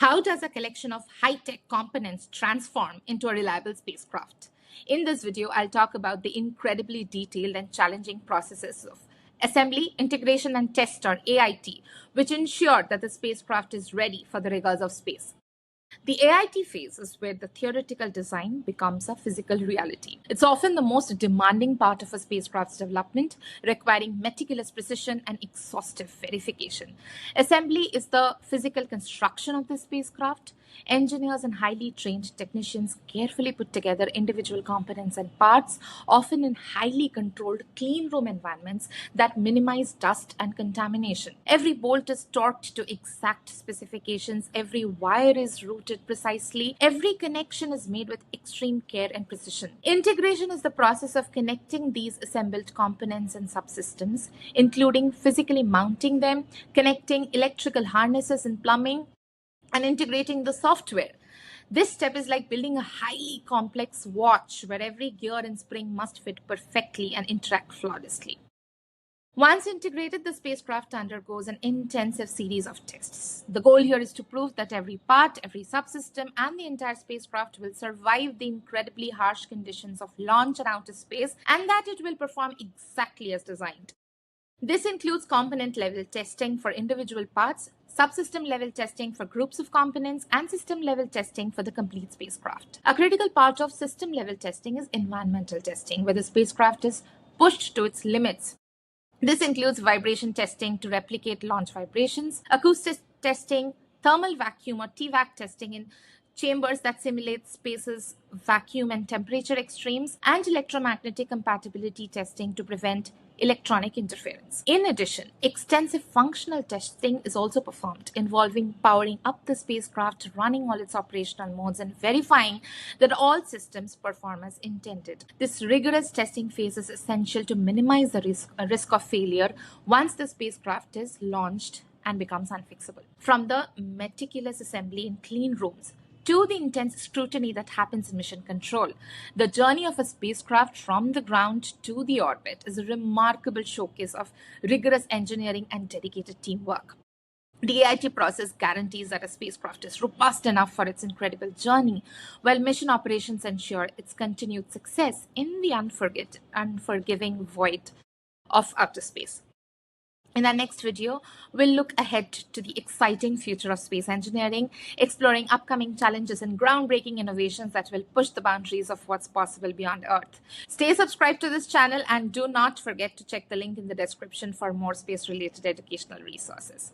How does a collection of high-tech components transform into a reliable spacecraft? In this video, I'll talk about the incredibly detailed and challenging processes of assembly, integration, and test, or AIT, which ensure that the spacecraft is ready for the rigors of space. The AIT phase is where the theoretical design becomes a physical reality. It's often the most demanding part of a spacecraft's development, requiring meticulous precision and exhaustive verification. Assembly is the physical construction of the spacecraft. Engineers and highly trained technicians carefully put together individual components and parts, often in highly controlled clean room environments that minimize dust and contamination. Every bolt is torqued to exact specifications, every wire is routed precisely, every connection is made with extreme care and precision. Integration is the process of connecting these assembled components and subsystems, including physically mounting them, connecting electrical harnesses and plumbing, and integrating the software. This step is like building a highly complex watch where every gear and spring must fit perfectly and interact flawlessly. Once integrated, the spacecraft undergoes an intensive series of tests. The goal here is to prove that every part, every subsystem, and the entire spacecraft will survive the incredibly harsh conditions of launch and outer space, and that it will perform exactly as designed. This includes component-level testing for individual parts, subsystem-level testing for groups of components, and system-level testing for the complete spacecraft. A critical part of system-level testing is environmental testing, where the spacecraft is pushed to its limits. This includes vibration testing to replicate launch vibrations, acoustic testing, thermal vacuum or TVAC testing in chambers that simulate space's vacuum and temperature extremes, and electromagnetic compatibility testing to prevent electronic interference. In addition, extensive functional testing is also performed, involving powering up the spacecraft, running all its operational modes, and verifying that all systems perform as intended. This rigorous testing phase is essential to minimize the risk of failure once the spacecraft is launched and becomes unfixable. From the meticulous assembly in clean rooms to the intense scrutiny that happens in mission control, the journey of a spacecraft from the ground to the orbit is a remarkable showcase of rigorous engineering and dedicated teamwork. The AIT process guarantees that a spacecraft is robust enough for its incredible journey, while mission operations ensure its continued success in the unforgiving void of outer space. In our next video, we'll look ahead to the exciting future of space engineering, exploring upcoming challenges and groundbreaking innovations that will push the boundaries of what's possible beyond Earth. Stay subscribed to this channel and do not forget to check the link in the description for more space-related educational resources.